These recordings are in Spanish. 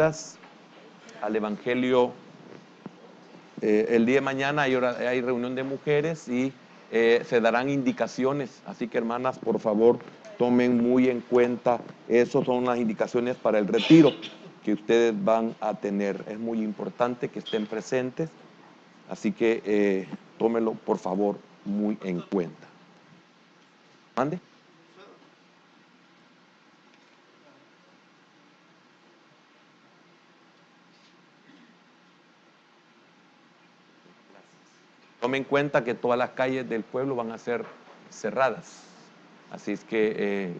al Evangelio. El día de mañana hay reunión de mujeres y se darán indicaciones, así que hermanas, por favor, tomen muy en cuenta, esas son las indicaciones para el retiro que ustedes van a tener. Es muy importante que estén presentes, así que tómenlo por favor muy en cuenta. ¿Mande? Tomen en cuenta que todas las calles del pueblo van a ser cerradas, así es que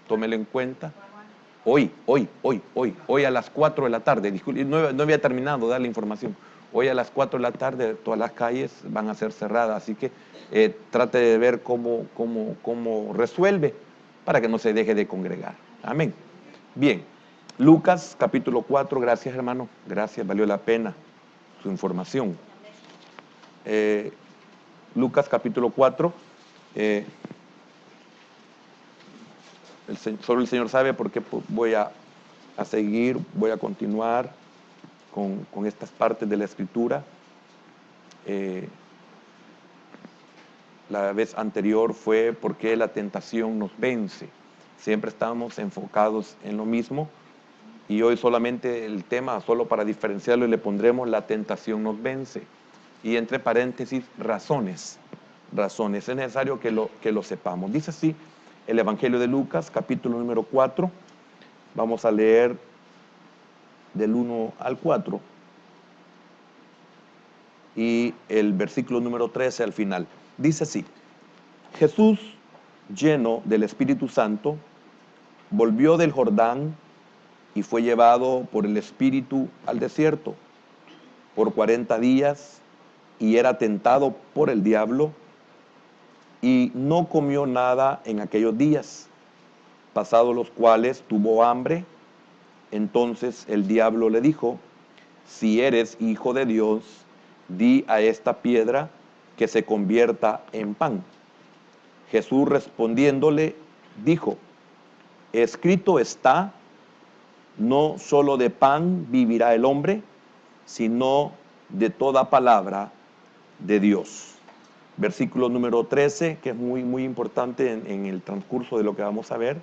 tómenlo en cuenta. Hoy a las 4 de la tarde, disculpe, no había terminado de dar la información. Hoy a las 4 de la tarde todas las calles van a ser cerradas, así que trate de ver cómo resuelve para que no se deje de congregar. Amén. Bien, Lucas capítulo 4, gracias hermano, gracias, valió la pena su información. Lucas capítulo 4, solo el Señor sabe por qué voy a seguir, voy a continuar con estas partes de la Escritura. La vez anterior fue por qué la tentación nos vence. Siempre estamos enfocados en lo mismo y hoy solamente el tema, solo para diferenciarlo, le pondremos la tentación nos vence. Y entre paréntesis, razones. Es necesario que lo sepamos. Dice así el Evangelio de Lucas, capítulo número 4. Vamos a leer del 1 al 4 y el versículo número 13 al final. Dice así: Jesús, lleno del Espíritu Santo, volvió del Jordán y fue llevado por el Espíritu al desierto por 40 días y era tentado por el diablo y no comió nada en aquellos días, pasados los cuales tuvo hambre. Entonces el diablo le dijo: si eres hijo de Dios, di a esta piedra que se convierta en pan. Jesús respondiéndole dijo: escrito está, no solo de pan vivirá el hombre, sino de toda palabra de Dios. Versículo número 13, que es muy importante en el transcurso de lo que vamos a ver.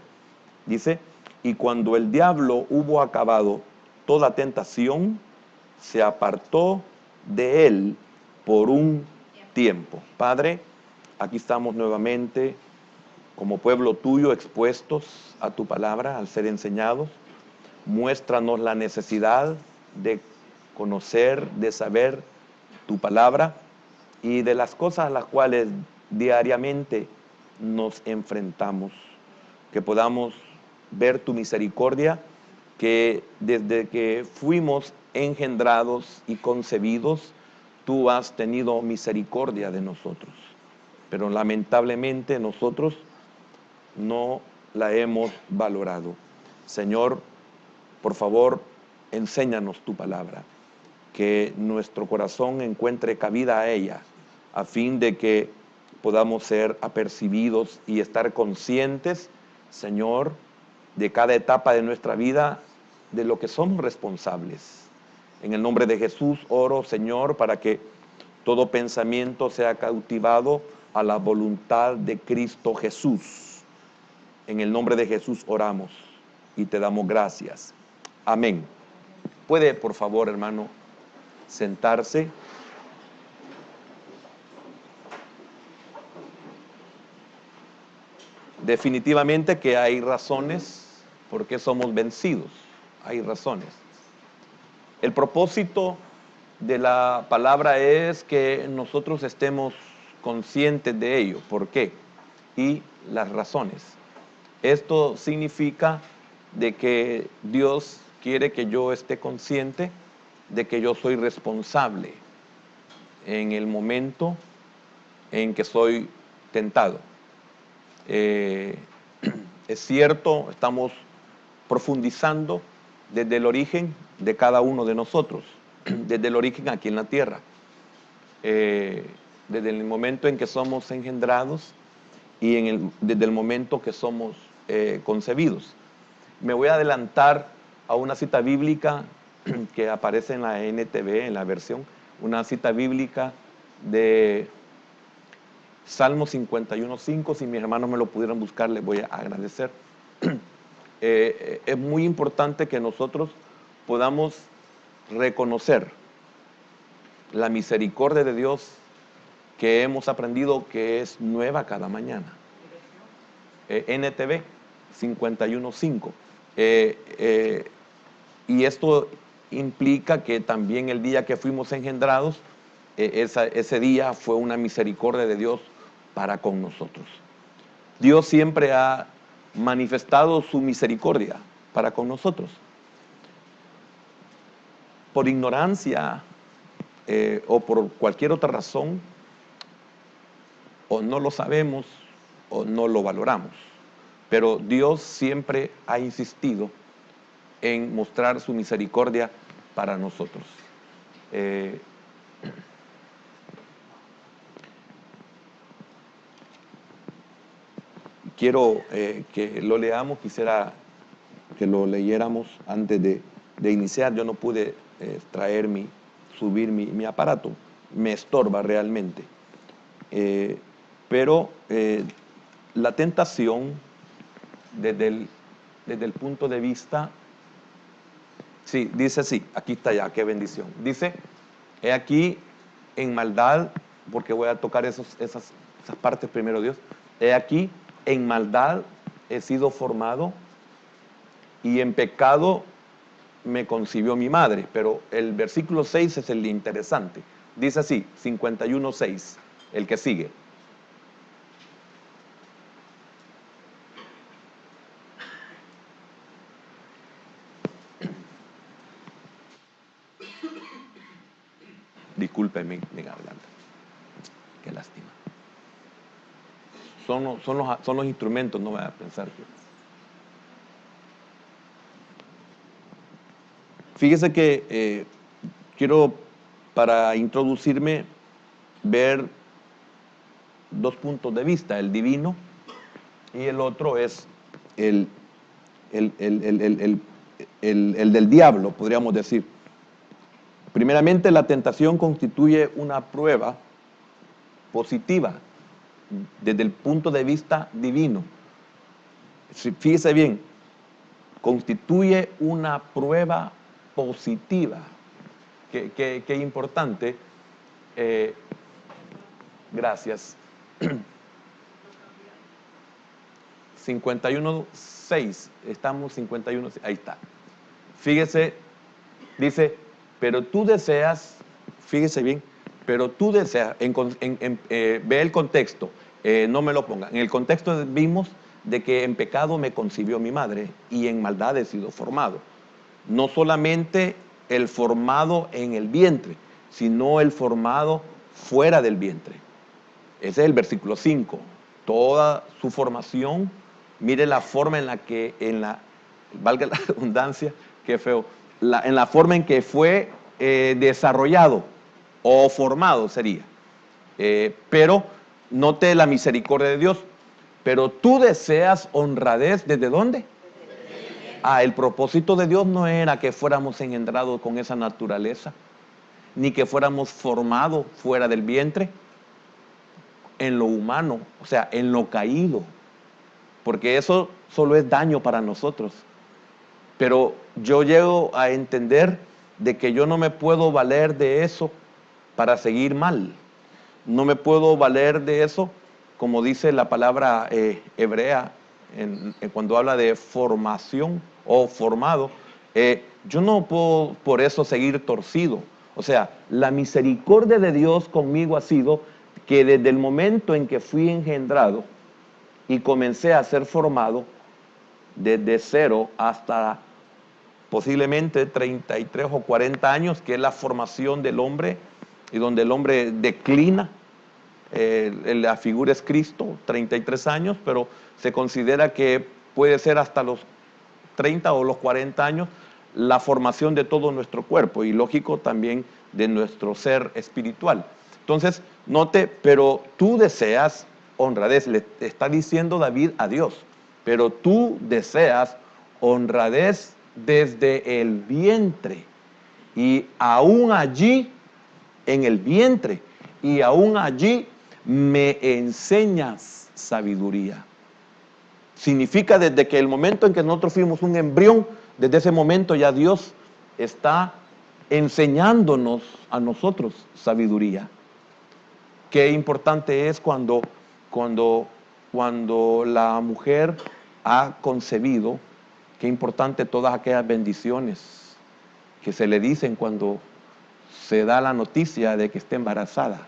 Dice: y cuando el diablo hubo acabado toda tentación, se apartó de él por un tiempo. Padre, aquí estamos nuevamente como pueblo tuyo expuestos a tu palabra, al ser enseñados. Muéstranos la necesidad de conocer, de saber tu palabra y de las cosas a las cuales diariamente nos enfrentamos. Que podamos ver tu misericordia, que desde que fuimos engendrados y concebidos, tú has tenido misericordia de nosotros. Pero lamentablemente nosotros no la hemos valorado. Señor, por favor, enséñanos tu palabra, que nuestro corazón encuentre cabida a ella, a fin de que podamos ser apercibidos y estar conscientes, Señor, de cada etapa de nuestra vida, de lo que somos responsables. En el nombre de Jesús oro, Señor, para que todo pensamiento sea cautivado a la voluntad de Cristo Jesús. En el nombre de Jesús oramos y te damos gracias. Amén. Puede, por favor, hermano, sentarse. Definitivamente que hay razones por qué somos vencidos. Hay razones. El propósito de la palabra es que nosotros estemos conscientes de ello. ¿Por qué? Y las razones. Esto significa de que Dios quiere que yo esté consciente de que yo soy responsable en el momento en que soy tentado. Es cierto, estamos profundizando desde el origen de cada uno de nosotros, desde el origen aquí en la tierra, desde el momento en que somos engendrados y desde el momento que somos concebidos. Me voy a adelantar a una cita bíblica que aparece en la NTV, en la versión, una cita bíblica de Salmo 51:5. Si mis hermanos me lo pudieran buscar, les voy a agradecer. Es muy importante que nosotros podamos reconocer la misericordia de Dios que hemos aprendido que es nueva cada mañana. NTV 51:5. Y esto implica que también el día que fuimos engendrados, ese día fue una misericordia de Dios para con nosotros. Dios siempre ha manifestado su misericordia para con nosotros. Por ignorancia o por cualquier otra razón, o no lo sabemos o no lo valoramos. Pero Dios siempre ha insistido en mostrar su misericordia para nosotros. Quiero que lo leamos, quisiera que lo leyéramos antes de iniciar. Yo no pude subir mi aparato, me estorba realmente. Pero la tentación, desde el punto de vista, sí, dice así, aquí está ya, qué bendición. Dice, he aquí en maldad, porque voy a tocar esas partes primero, Dios. He aquí en maldad he sido formado y en pecado me concibió mi madre. Pero el versículo 6 es el interesante. Dice así, 51:6, el que sigue. Discúlpeme, mi garganta. Qué lástima. Son los instrumentos, no voy a pensar que... Fíjese que quiero, para introducirme, ver dos puntos de vista, el divino y el otro es el del diablo, podríamos decir. Primeramente, la tentación constituye una prueba positiva desde el punto de vista divino. Fíjese bien, constituye una prueba positiva. Qué importante. Gracias. 51:6, estamos 51, ahí está. Fíjese, dice, pero tú deseas, fíjese bien, pero tú deseas, ve el contexto, no me lo ponga. En el contexto vimos de que en pecado me concibió mi madre y en maldad he sido formado. No solamente el formado en el vientre, sino el formado fuera del vientre. Ese es el versículo 5. Toda su formación, mire la forma en la que, valga la redundancia, qué feo, en la forma en que fue desarrollado o formado sería. Pero note la misericordia de Dios. Pero tú deseas honradez, ¿desde dónde? El propósito de Dios no era que fuéramos engendrados con esa naturaleza, ni que fuéramos formados fuera del vientre, en lo humano, o sea, en lo caído, porque eso solo es daño para nosotros. Pero yo llego a entender de que yo no me puedo valer de eso para seguir mal. No me puedo valer de eso, como dice la palabra hebrea, cuando habla de formación o formado. Yo no puedo por eso seguir torcido. O sea, la misericordia de Dios conmigo ha sido que desde el momento en que fui engendrado y comencé a ser formado, desde 0 hasta posiblemente 33 o 40 años, que es la formación del hombre y donde el hombre declina, la figura es Cristo, 33 años, pero se considera que puede ser hasta los 30 o los 40 años la formación de todo nuestro cuerpo y lógico también de nuestro ser espiritual. Entonces, note, pero tú deseas honradez, le está diciendo David a Dios, pero tú deseas honradez desde el vientre. Y aún allí, en el vientre, y aún allí me enseñas sabiduría. Significa desde que el momento en que nosotros fuimos un embrión, desde ese momento ya Dios está enseñándonos a nosotros sabiduría. Qué importante es cuando la mujer ha concebido, qué importante todas aquellas bendiciones que se le dicen cuando se da la noticia de que está embarazada.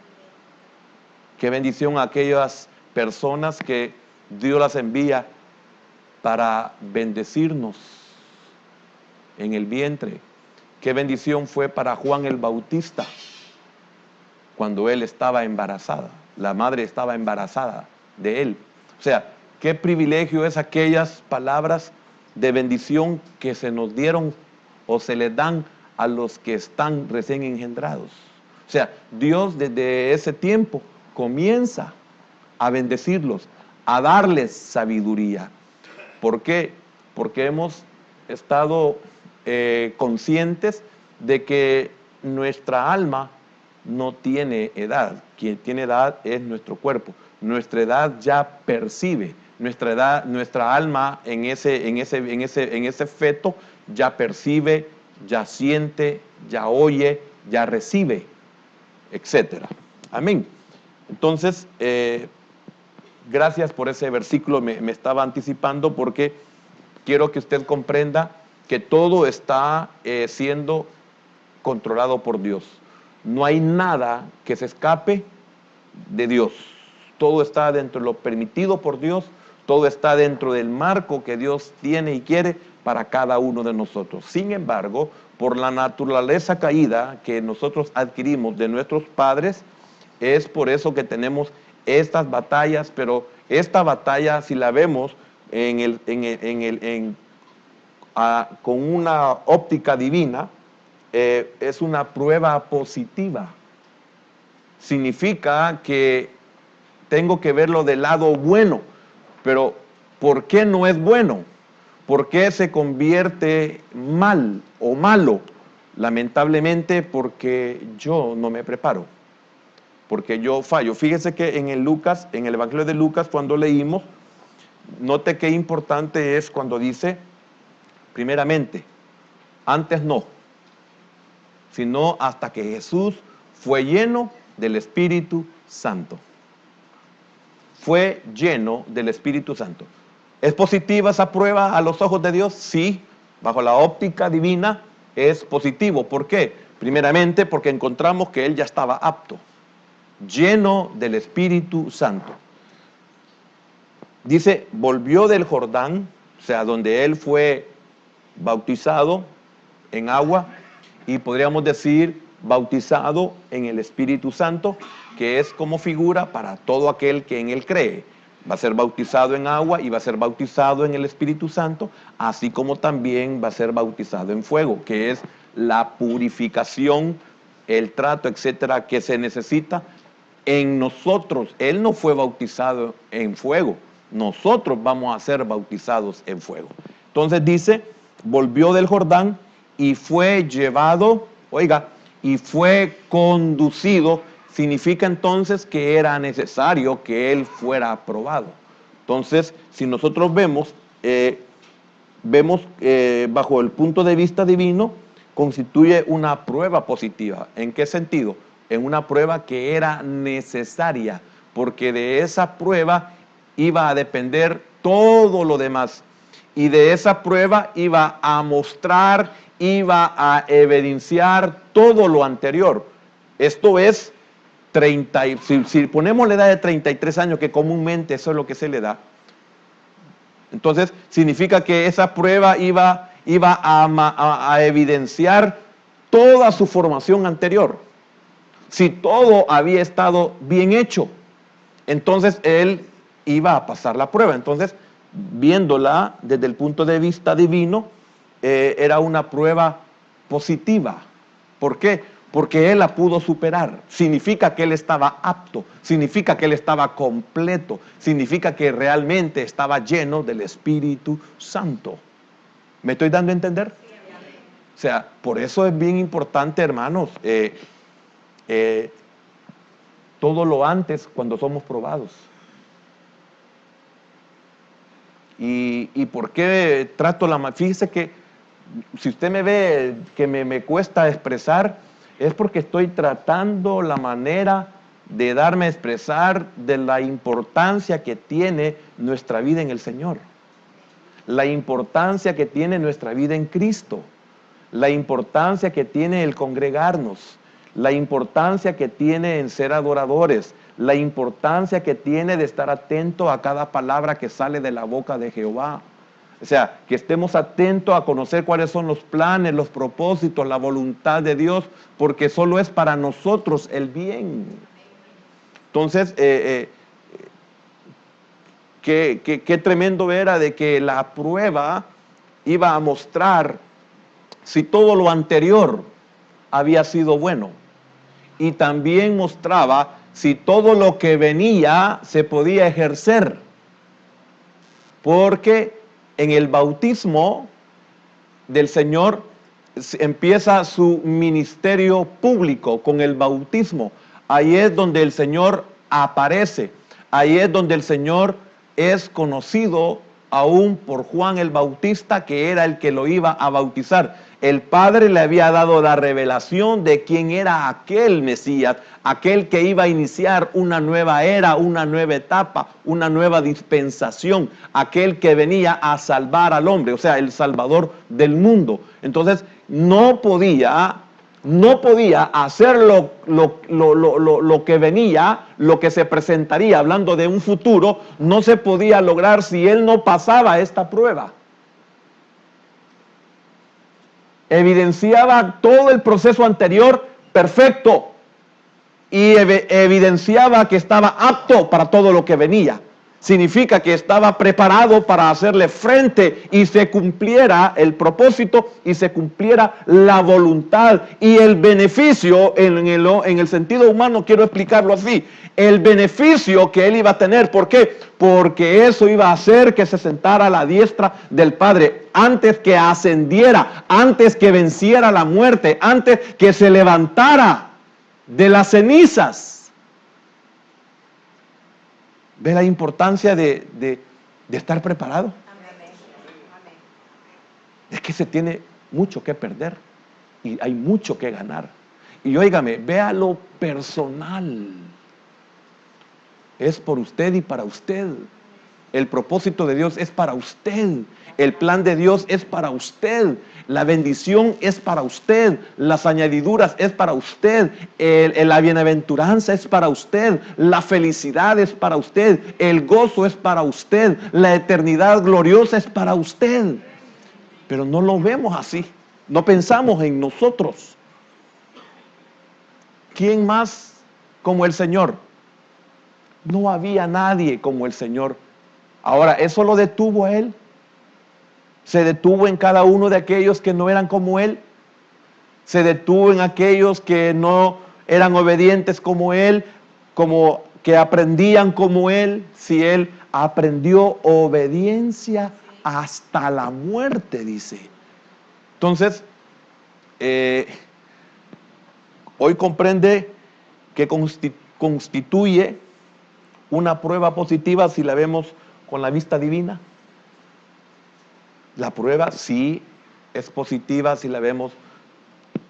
Qué bendición a aquellas personas que Dios las envía para bendecirnos en el vientre. Qué bendición fue para Juan el Bautista cuando él estaba embarazada, la madre estaba embarazada de él. O sea, qué privilegio es aquellas palabras de bendición que se nos dieron o se les dan a los que están recién engendrados. O sea, Dios desde ese tiempo comienza a bendecirlos, a darles sabiduría. ¿Por qué? Porque hemos estado conscientes de que nuestra alma no tiene edad. Quien tiene edad es nuestro cuerpo. Nuestra edad ya percibe. Nuestra alma en ese feto ya percibe, ya siente, ya oye, ya recibe, etcétera. Amén. Entonces, gracias por ese versículo, me estaba anticipando porque quiero que usted comprenda que todo está siendo controlado por Dios. No hay nada que se escape de Dios. Todo está dentro de lo permitido por Dios, todo está dentro del marco que Dios tiene y quiere para cada uno de nosotros. Sin embargo, por la naturaleza caída que nosotros adquirimos de nuestros padres, es por eso que tenemos estas batallas, pero esta batalla, si la vemos con una óptica divina, es una prueba positiva. Significa que tengo que verlo del lado bueno, pero ¿por qué no es bueno? ¿Por qué se convierte mal o malo? Lamentablemente porque yo no me preparo, porque yo fallo. Fíjese que en el Evangelio de Lucas, cuando leímos, note qué importante es cuando dice, primeramente, antes no, sino hasta que Jesús fue lleno del Espíritu Santo. Fue lleno del Espíritu Santo. ¿Es positiva esa prueba a los ojos de Dios? Sí, bajo la óptica divina es positivo. ¿Por qué? Primeramente porque encontramos que él ya estaba apto, lleno del Espíritu Santo. Dice, volvió del Jordán, o sea, donde él fue bautizado en agua, y podríamos decir bautizado en el Espíritu Santo, que es como figura para todo aquel que en él cree. Va a ser bautizado en agua y va a ser bautizado en el Espíritu Santo, así como también va a ser bautizado en fuego, que es la purificación, el trato, etcétera, que se necesita en nosotros. Él no fue bautizado en fuego, nosotros vamos a ser bautizados en fuego. Entonces dice, volvió del Jordán y fue llevado, oiga, y fue conducido. Significa entonces que era necesario que él fuera aprobado. Entonces, si nosotros vemos bajo el punto de vista divino, constituye una prueba positiva. ¿En qué sentido? En una prueba que era necesaria, porque de esa prueba iba a depender todo lo demás. Y de esa prueba iba a mostrar, iba a evidenciar todo lo anterior. Esto es, si ponemos la edad de 33 años, que comúnmente eso es lo que se le da, entonces significa que esa prueba iba a evidenciar toda su formación anterior. Si todo había estado bien hecho, entonces él iba a pasar la prueba. Entonces, viéndola desde el punto de vista divino, era una prueba positiva. ¿Por qué? Porque él la pudo superar. Significa que él estaba apto, significa que él estaba completo, significa que realmente estaba lleno del Espíritu Santo. ¿Me estoy dando a entender? O sea, por eso es bien importante, hermanos, todo lo antes cuando somos probados. ¿Y por qué trato fíjese que si usted me ve que me cuesta expresar, es porque estoy tratando la manera de darme a expresar de la importancia que tiene nuestra vida en el Señor, la importancia que tiene nuestra vida en Cristo, la importancia que tiene el congregarnos, la importancia que tiene en ser adoradores, la importancia que tiene de estar atento a cada palabra que sale de la boca de Jehová. O sea, que estemos atentos a conocer cuáles son los planes, los propósitos, la voluntad de Dios, porque solo es para nosotros el bien. Entonces, qué tremendo era de que la prueba iba a mostrar si todo lo anterior había sido bueno. Y también mostraba si todo lo que venía se podía ejercer. Porque en el bautismo del Señor empieza su ministerio público con el bautismo. Ahí es donde el Señor aparece. Ahí es donde el Señor es conocido aún por Juan el Bautista, que era el que lo iba a bautizar. El Padre le había dado la revelación de quién era aquel Mesías, aquel que iba a iniciar una nueva era, una nueva etapa, una nueva dispensación, aquel que venía a salvar al hombre, o sea, el Salvador del mundo. Entonces, no podía hacer lo que venía, lo que se presentaría, hablando de un futuro, no se podía lograr si él no pasaba esta prueba. Evidenciaba todo el proceso anterior perfecto y evidenciaba que estaba apto para todo lo que venía. Significa que estaba preparado para hacerle frente y se cumpliera el propósito y se cumpliera la voluntad y el beneficio en el sentido humano. Quiero explicarlo así: el beneficio que él iba a tener. ¿Por qué? Porque eso iba a hacer que se sentara a la diestra del Padre antes que ascendiera, antes que venciera la muerte, antes que se levantara de las cenizas. ¿Ve la importancia de estar preparado? Es que se tiene mucho que perder y hay mucho que ganar. Y óigame, vea lo personal. Es por usted y para usted. El propósito de Dios es para usted. El plan de Dios es para usted. La bendición es para usted. Las añadiduras es para usted. La bienaventuranza es para usted. La felicidad es para usted. El gozo es para usted. La eternidad gloriosa es para usted. Pero no lo vemos así. No pensamos en nosotros. ¿Quién más como el Señor? No había nadie como el Señor. Ahora, ¿eso lo detuvo a él? ¿Se detuvo en cada uno de aquellos que no eran como él? ¿Se detuvo en aquellos que no eran obedientes como él, como que aprendían como él? Si él aprendió obediencia hasta la muerte, dice. Entonces, hoy comprende que constituye una prueba positiva si la vemos con la vista divina. La prueba sí es positiva si la vemos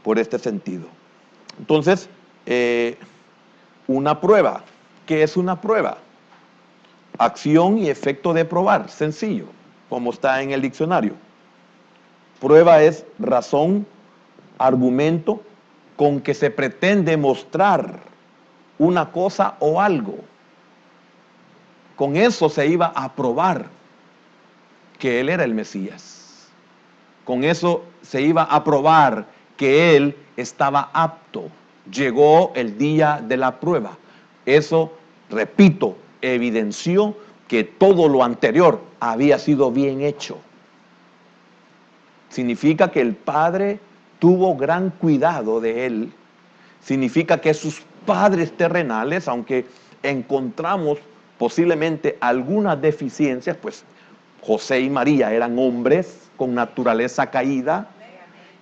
por este sentido. Entonces, una prueba. ¿Qué es una prueba? Acción y efecto de probar, sencillo, como está en el diccionario. Prueba es razón, argumento con que se pretende mostrar una cosa o algo. Con eso se iba a probar que él era el Mesías. Con eso se iba a probar que él estaba apto. Llegó el día de la prueba. Eso, repito, evidenció que todo lo anterior había sido bien hecho. Significa que el Padre tuvo gran cuidado de él. Significa que sus padres terrenales, aunque encontramos posiblemente algunas deficiencias, pues José y María eran hombres con naturaleza caída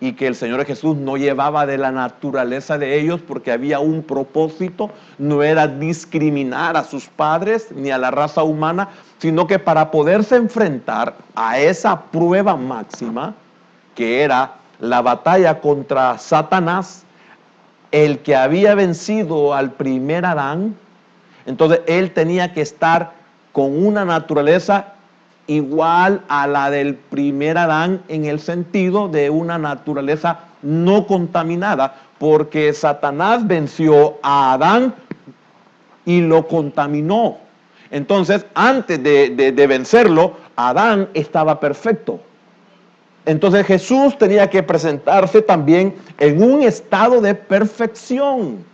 y que el Señor Jesús no llevaba de la naturaleza de ellos porque había un propósito, no era discriminar a sus padres ni a la raza humana, sino que para poderse enfrentar a esa prueba máxima, que era la batalla contra Satanás, el que había vencido al primer Adán, entonces él tenía que estar con una naturaleza igual a la del primer Adán, en el sentido de una naturaleza no contaminada, porque Satanás venció a Adán y lo contaminó. Entonces, antes de vencerlo, Adán estaba perfecto. Entonces Jesús tenía que presentarse también en un estado de perfección.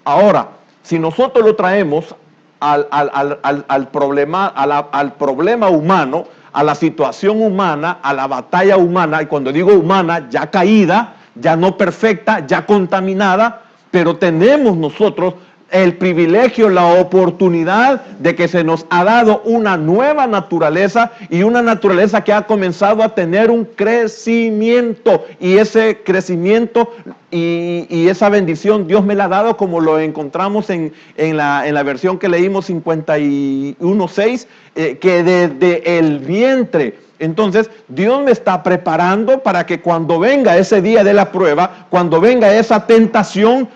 Ahora, si nosotros lo traemos al problema humano, a la situación humana, a la batalla humana, y cuando digo humana, ya caída, ya no perfecta, ya contaminada, pero tenemos nosotros el privilegio, la oportunidad de que se nos ha dado una nueva naturaleza, y una naturaleza que ha comenzado a tener un crecimiento, y ese crecimiento y esa bendición Dios me la ha dado, como lo encontramos en la versión que leímos 51:6, que desde el vientre. Entonces Dios me está preparando para que cuando venga ese día de la prueba, cuando venga esa tentación,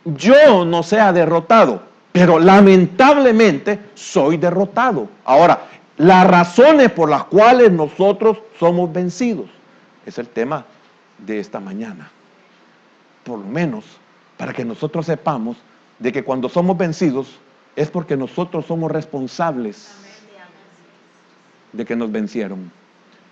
yo no sea derrotado, pero lamentablemente soy derrotado. Ahora, las razones por las cuales nosotros somos vencidos es el tema de esta mañana. Por lo menos para que nosotros sepamos de que cuando somos vencidos es porque nosotros somos responsables de que nos vencieron.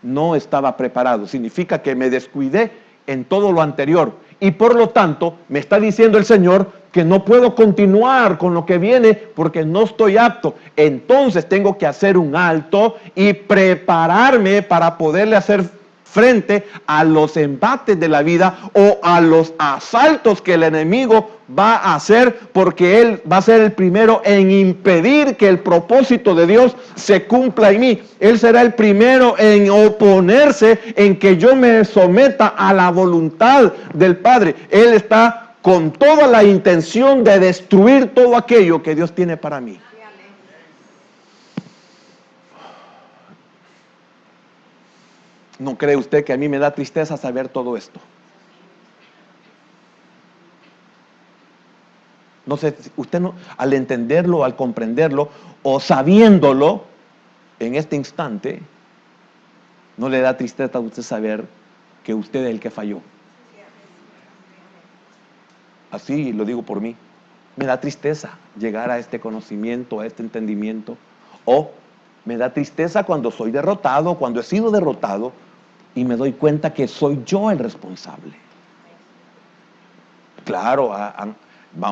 No estaba preparado, significa que me descuidé en todo lo anterior, y por lo tanto me está diciendo el Señor que no puedo continuar con lo que viene porque no estoy apto. Entonces tengo que hacer un alto y prepararme para poderle hacer frente a los embates de la vida o a los asaltos que el enemigo va a hacer, porque él va a ser el primero en impedir que el propósito de Dios se cumpla en mí. Él será el primero en oponerse, en que yo me someta a la voluntad del Padre. Él está con toda la intención de destruir todo aquello que Dios tiene para mí. ¿No cree usted que a mí me da tristeza saber todo esto? No sé, usted no, al entenderlo, al comprenderlo o sabiéndolo en este instante, ¿no le da tristeza a usted saber que usted es el que falló? Así lo digo por mí. Me da tristeza llegar a este conocimiento, a este entendimiento. O me da tristeza cuando soy derrotado, cuando he sido derrotado, y me doy cuenta que soy yo el responsable. Claro,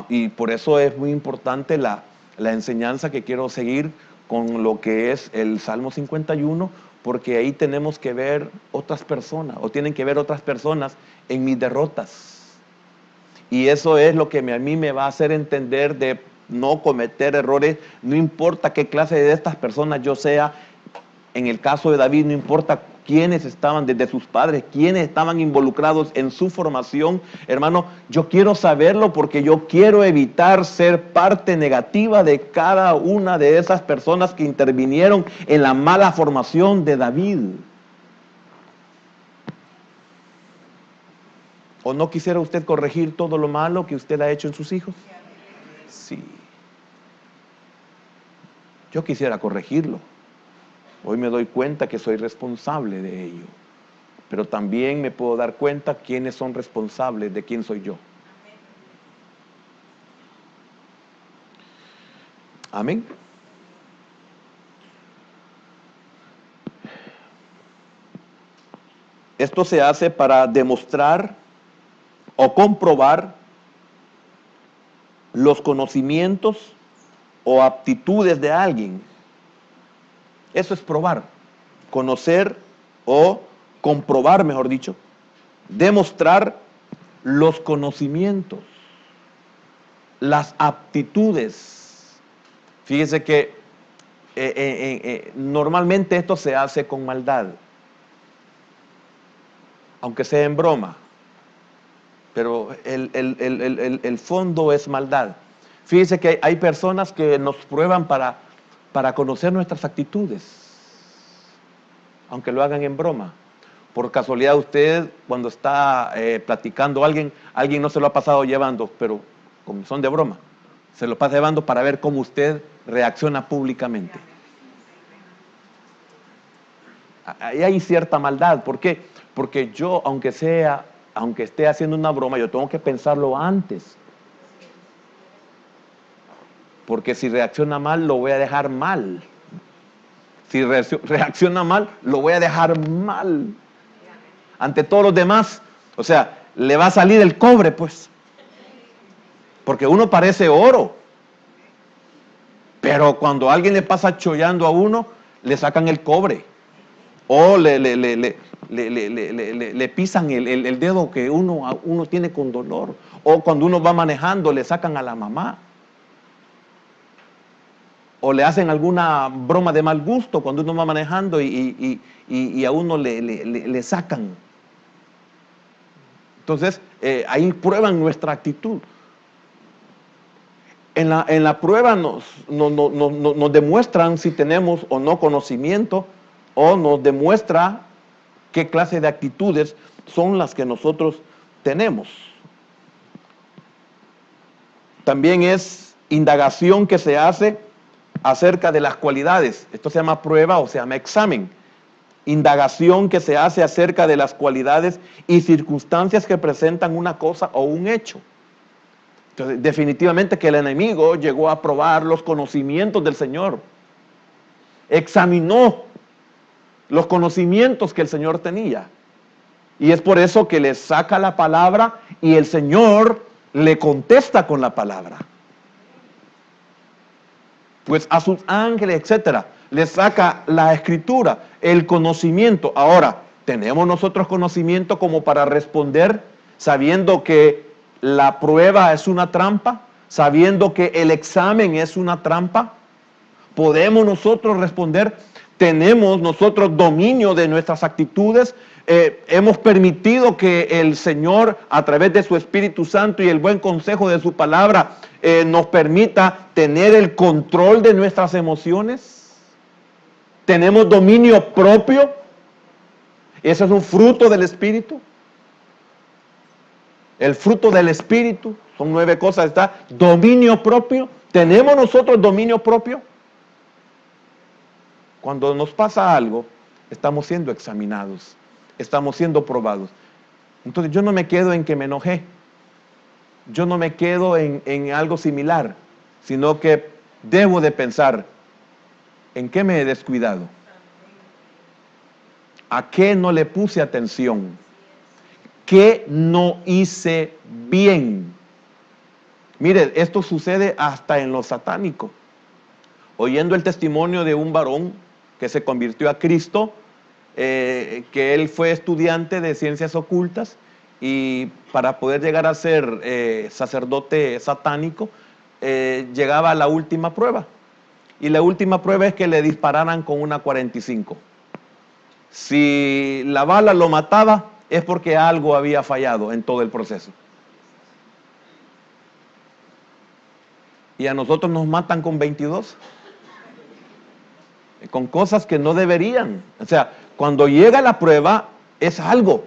y por eso es muy importante la enseñanza que quiero seguir con lo que es el Salmo 51, porque ahí tenemos que ver otras personas, o tienen que ver otras personas en mis derrotas. Y eso es lo que a mí me va a hacer entender de no cometer errores, no importa qué clase de estas personas yo sea. En el caso de David, no importa quiénes estaban desde sus padres, quiénes estaban involucrados en su formación. Hermano, yo quiero saberlo porque yo quiero evitar ser parte negativa de cada una de esas personas que intervinieron en la mala formación de David. ¿O no quisiera usted corregir todo lo malo que usted ha hecho en sus hijos? Sí. Yo quisiera corregirlo. Hoy me doy cuenta que soy responsable de ello. Pero también me puedo dar cuenta quiénes son responsables de quién soy yo. Amén. Esto se hace para demostrar o comprobar los conocimientos o aptitudes de alguien. Eso es probar, conocer o comprobar, mejor dicho, demostrar los conocimientos, las aptitudes. Fíjese que normalmente esto se hace con maldad, aunque sea en broma, pero el fondo es maldad. Fíjese que hay personas que nos prueban para conocer nuestras actitudes, aunque lo hagan en broma. Por casualidad usted, cuando está platicando a alguien no se lo ha pasado llevando, pero como son de broma, se lo pasa llevando para ver cómo usted reacciona públicamente. Ahí hay cierta maldad. ¿Por qué? Porque yo, aunque esté haciendo una broma, yo tengo que pensarlo antes. Porque si reacciona mal, lo voy a dejar mal. Si reacciona mal, lo voy a dejar mal. Ante todos los demás, o sea, le va a salir el cobre, pues. Porque uno parece oro. Pero cuando alguien le pasa chollando a uno, le sacan el cobre. O le pisan el dedo que uno tiene con dolor. O cuando uno va manejando, le sacan a la mamá. O le hacen alguna broma de mal gusto cuando uno va manejando y a uno le sacan. Entonces, ahí prueban nuestra actitud. En la prueba nos demuestran si tenemos o no conocimiento, o nos demuestra qué clase de actitudes son las que nosotros tenemos. También es indagación que se hace acerca de las cualidades. Esto se llama prueba o se llama examen. Indagación que se hace acerca de las cualidades y circunstancias que presentan una cosa o un hecho. Entonces, definitivamente que el enemigo llegó a probar los conocimientos del Señor. Examinó los conocimientos que el Señor tenía. Y es por eso que le saca la palabra y el Señor le contesta con la palabra. Pues a sus ángeles, etcétera, le saca la escritura, el conocimiento. Ahora, ¿tenemos nosotros conocimiento como para responder sabiendo que la prueba es una trampa? ¿Sabiendo que el examen es una trampa? ¿Podemos nosotros responder? ¿Tenemos nosotros dominio de nuestras actitudes? ¿Hemos permitido que el Señor, a través de su Espíritu Santo y el buen consejo de su palabra, nos permita tener el control de nuestras emociones? ¿Tenemos dominio propio? ¿Ese es un fruto del Espíritu? El fruto del Espíritu, son 9 cosas, está dominio propio. ¿Tenemos nosotros dominio propio? Cuando nos pasa algo, estamos siendo examinados, estamos siendo probados. Entonces yo no me quedo en que me enojé, yo no me quedo en algo similar, sino que debo de pensar, ¿en qué me he descuidado? ¿A qué no le puse atención? ¿Qué no hice bien? Mire, esto sucede hasta en lo satánico. Oyendo el testimonio de un varón que se convirtió a Cristo, que él fue estudiante de ciencias ocultas y para poder llegar a ser sacerdote satánico, llegaba a la última prueba. Y la última prueba es que le dispararan con una 45. Si la bala lo mataba, es porque algo había fallado en todo el proceso. Y a nosotros nos matan con 22. Con cosas que no deberían. O sea, cuando llega la prueba, es algo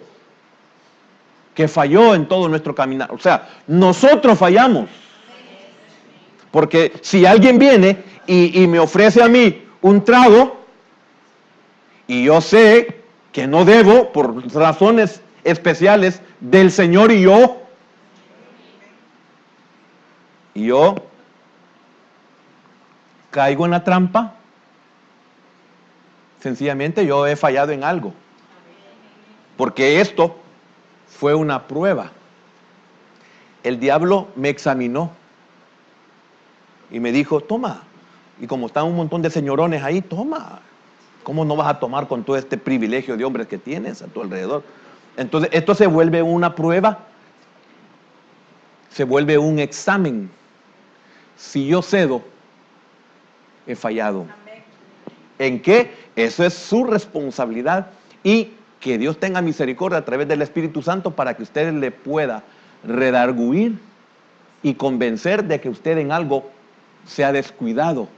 que falló en todo nuestro caminar. O sea, nosotros fallamos. Porque si alguien viene y me ofrece a mí un trago, y yo sé que no debo, por razones especiales del Señor, y yo caigo en la trampa, sencillamente yo he fallado en algo. Porque esto fue una prueba. El diablo me examinó y me dijo, toma. Y como están un montón de señorones ahí, toma. ¿Cómo no vas a tomar con todo este privilegio de hombres que tienes a tu alrededor? Entonces, esto se vuelve una prueba, se vuelve un examen. Si yo cedo, he fallado. ¿En qué? Eso es su responsabilidad, y que Dios tenga misericordia a través del Espíritu Santo para que usted le pueda redarguir y convencer de que usted en algo se ha descuidado.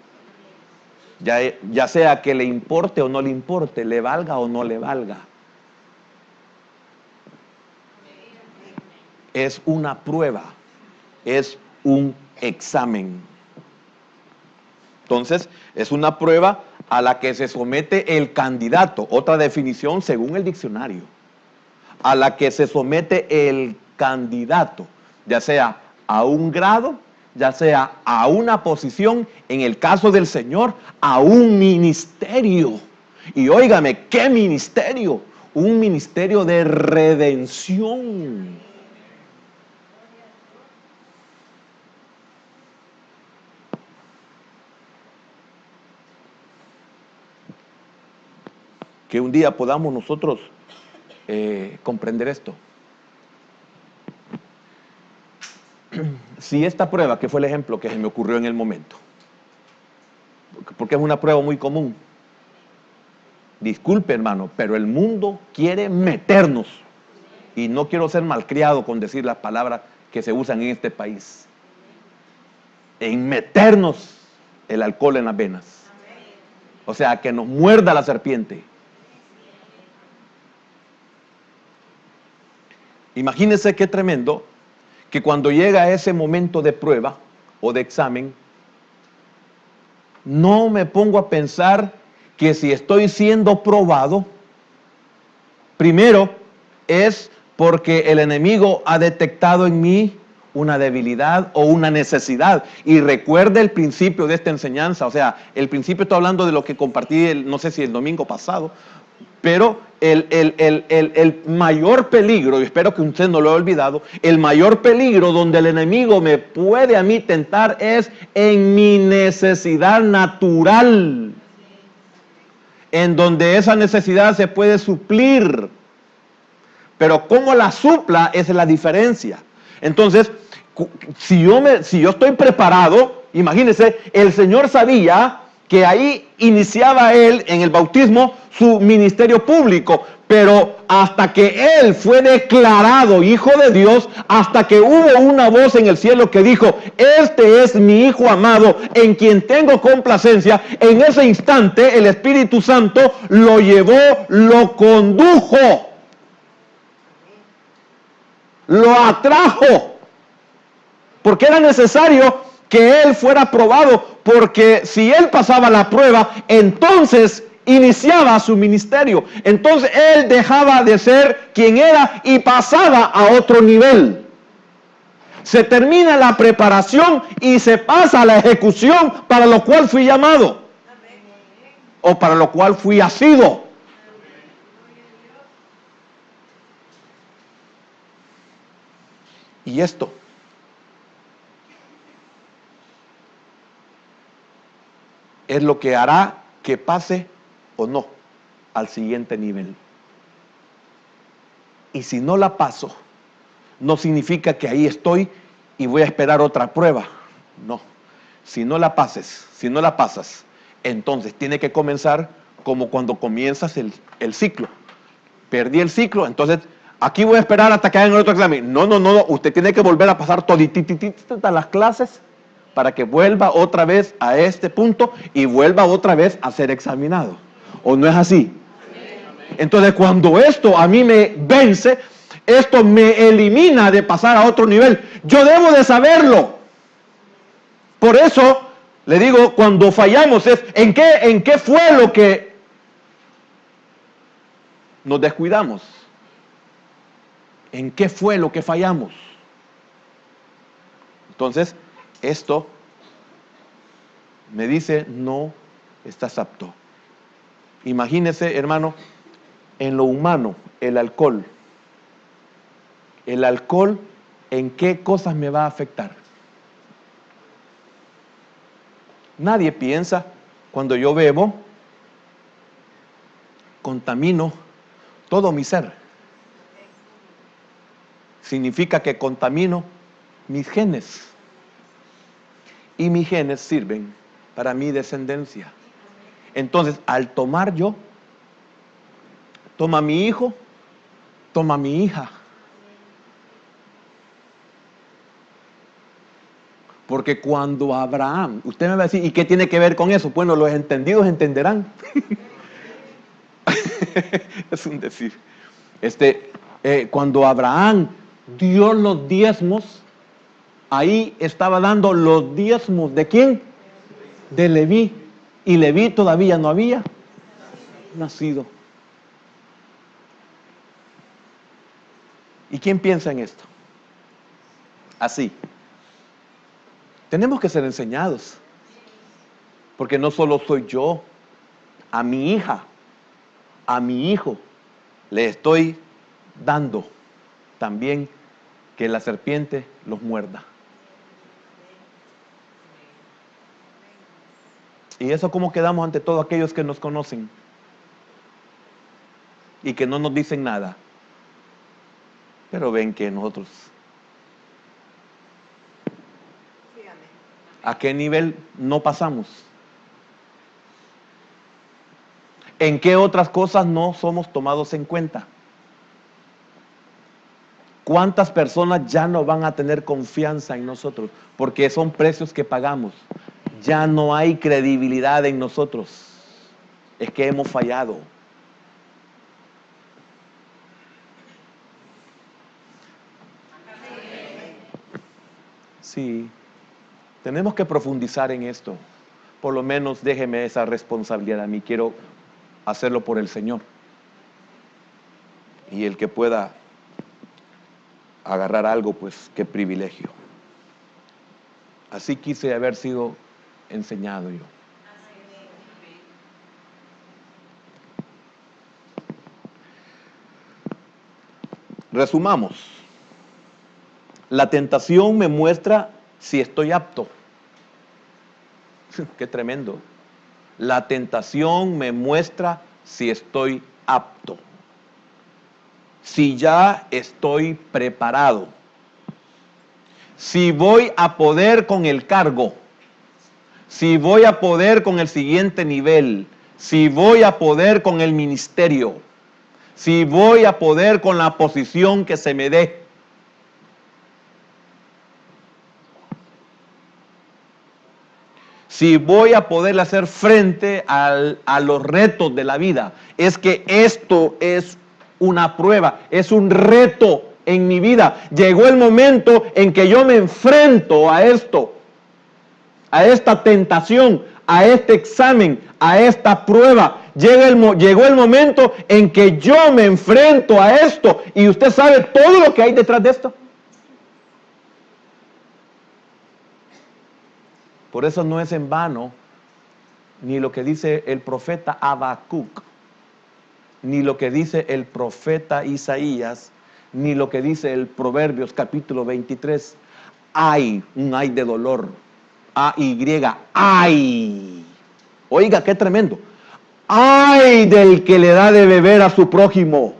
Ya sea que le importe o no le importe, le valga o no le valga. Es una prueba, es un examen. Entonces, es una prueba a la que se somete el candidato. Otra definición según el diccionario. A la que se somete el candidato, ya sea a un grado, ya sea a una posición, en el caso del Señor, a un ministerio. Y óigame, ¿qué ministerio? Un ministerio de redención. Que un día podamos nosotros comprender esto. Si esta prueba, que fue el ejemplo que se me ocurrió en el momento, porque es una prueba muy común, disculpe hermano, pero el mundo quiere meternos, y no quiero ser malcriado con decir las palabras que se usan en este país, en meternos el alcohol en las venas, o sea, que nos muerda la serpiente. Imagínense qué tremendo que cuando llega ese momento de prueba o de examen, no me pongo a pensar que si estoy siendo probado, primero es porque el enemigo ha detectado en mí una debilidad o una necesidad. Y recuerde el principio de esta enseñanza, o sea, el principio, estoy hablando de lo que compartí, no sé si el domingo pasado, pero el mayor peligro, y espero que usted no lo haya olvidado, el mayor peligro donde el enemigo me puede a mí tentar es en mi necesidad natural, en donde esa necesidad se puede suplir, pero cómo la supla es la diferencia. Entonces, si yo estoy preparado, imagínense, el Señor sabía que ahí iniciaba él en el bautismo su ministerio público, pero hasta que él fue declarado hijo de Dios, hasta que hubo una voz en el cielo que dijo, este es mi hijo amado en quien tengo complacencia, en ese instante el Espíritu Santo lo llevó, lo condujo, lo atrajo, porque era necesario que él fuera probado, porque si él pasaba la prueba, entonces iniciaba su ministerio. Entonces él dejaba de ser quien era y pasaba a otro nivel. Se termina la preparación y se pasa a la ejecución para lo cual fui llamado o para lo cual fui asido. Y esto es lo que hará que pase o no al siguiente nivel. Y si no la paso, no significa que ahí estoy y voy a esperar otra prueba. No. Si no la pasas, entonces tiene que comenzar como cuando comienzas el ciclo. Perdí el ciclo, entonces aquí voy a esperar hasta que hagan el otro examen. No. Usted tiene que volver a pasar todititititas las clases para que vuelva otra vez a este punto y vuelva otra vez a ser examinado. ¿O no es así? Entonces, cuando esto a mí me vence, esto me elimina de pasar a otro nivel. Yo debo de saberlo. Por eso, le digo, cuando fallamos es, ¿en qué fue lo que nos descuidamos? ¿En qué fue lo que fallamos? Entonces, esto me dice, no estás apto. Imagínese, hermano, en lo humano, el alcohol. El alcohol, ¿en qué cosas me va a afectar? Nadie piensa, cuando yo bebo, contamino todo mi ser. Significa que contamino mis genes. Y mis genes sirven para mi descendencia. Entonces, al tomar yo, toma mi hijo, toma mi hija. Porque cuando Abraham, usted me va a decir, ¿y qué tiene que ver con eso? Bueno, los entendidos entenderán. Es un decir. Cuando Abraham dio los diezmos, ahí estaba dando los diezmos, ¿de quién? De Leví. Y Leví todavía no había nacido. ¿Y quién piensa en esto? Así. Tenemos que ser enseñados. Porque no solo soy yo, a mi hija, a mi hijo, le estoy dando también que la serpiente los muerda. ¿Y eso cómo quedamos ante todos aquellos que nos conocen y que no nos dicen nada? Pero ven que nosotros, ¿a qué nivel no pasamos? ¿En qué otras cosas no somos tomados en cuenta? ¿Cuántas personas ya no van a tener confianza en nosotros? Porque son precios que pagamos. Ya no hay credibilidad en nosotros. Es que hemos fallado. Sí, tenemos que profundizar en esto. Por lo menos déjeme esa responsabilidad a mí. Quiero hacerlo por el Señor. Y el que pueda agarrar algo, pues qué privilegio. Así quise haber sido enseñado yo. Resumamos. La tentación me muestra si estoy apto. Qué tremendo. La tentación me muestra si estoy apto. Si ya estoy preparado. Si voy a poder con el cargo. Si voy a poder con el siguiente nivel. Si voy a poder con el ministerio. Si voy a poder con la posición que se me dé. Si voy a poder hacer frente a los retos de la vida. Es que esto es una prueba, es un reto en mi vida. Llegó el momento en que yo me enfrento a esto, a esta tentación, a este examen, a esta prueba. Llegó el momento en que yo me enfrento a esto. Y usted sabe todo lo que hay detrás de esto. Por eso no es en vano ni lo que dice el profeta Habacuc, ni lo que dice el profeta Isaías, ni lo que dice el Proverbios capítulo 23. Hay un ay de dolor. A-Y, ay. Oiga, qué tremendo. Ay del que le da de beber a su prójimo.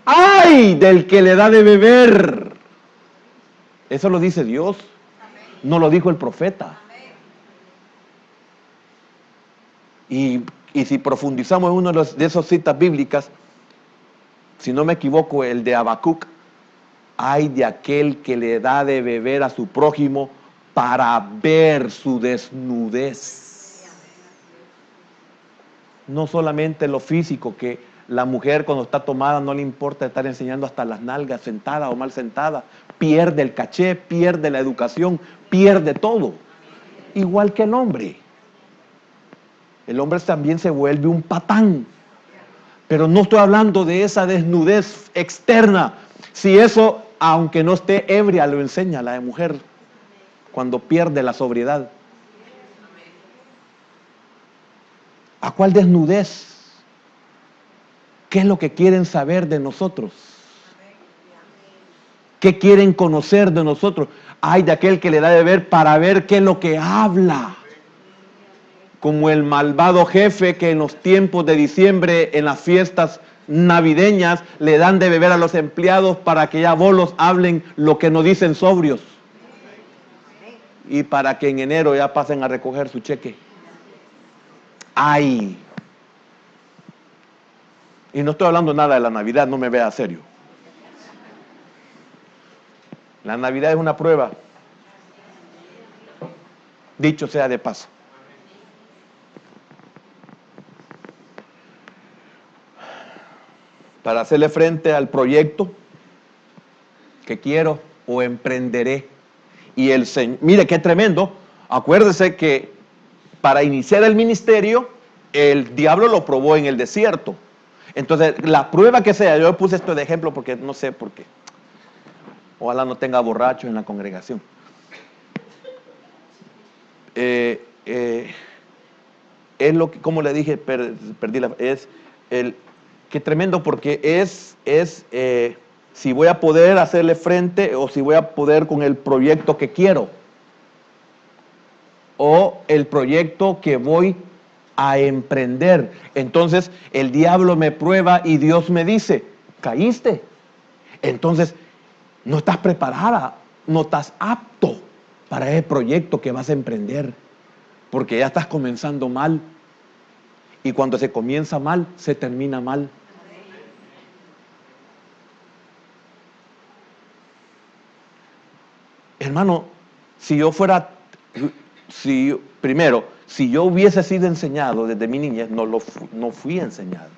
Ay del que le da de beber. Eso lo dice Dios. No lo dijo el profeta. Y si profundizamos en uno de esas citas bíblicas, si no me equivoco, el de Habacuc, ay de aquel que le da de beber a su prójimo para ver su desnudez. No solamente lo físico, que la mujer cuando está tomada no le importa estar enseñando hasta las nalgas, sentada o mal sentada, pierde el caché, pierde la educación, pierde todo. Igual que el hombre. El hombre también se vuelve un patán. Pero no estoy hablando de esa desnudez externa. Si eso, aunque no esté ebria, lo enseña la mujer cuando pierde la sobriedad. ¿A cuál desnudez? ¿Qué es lo que quieren saber de nosotros? ¿Qué quieren conocer de nosotros? Ay de aquel que le da de ver para ver qué es lo que habla. Como el malvado jefe que en los tiempos de diciembre, en las fiestas navideñas, le dan de beber a los empleados para que ya bolos hablen lo que no dicen sobrios. Y para que en enero ya pasen a recoger su cheque. Ay. Y no estoy hablando nada de la Navidad, no me vea serio. La Navidad es una prueba. Dicho sea de paso. Para hacerle frente al proyecto que quiero o emprenderé. Y el Señor, mire qué tremendo. Acuérdese que para iniciar el ministerio, el diablo lo probó en el desierto. Entonces, la prueba que sea, yo puse esto de ejemplo porque no sé por qué. Ojalá no tenga borrachos en la congregación. Es lo que, como le dije, perdí es el, qué tremendo porque si voy a poder hacerle frente o si voy a poder con el proyecto que quiero o el proyecto que voy a emprender. Entonces el diablo me prueba y Dios me dice, caíste. Entonces no estás preparada, no estás apto para ese proyecto que vas a emprender, porque ya estás comenzando mal. Y cuando se comienza mal, se termina mal. Hermano, si yo fuera, primero, si yo hubiese sido enseñado desde mi niñez, no fui enseñado.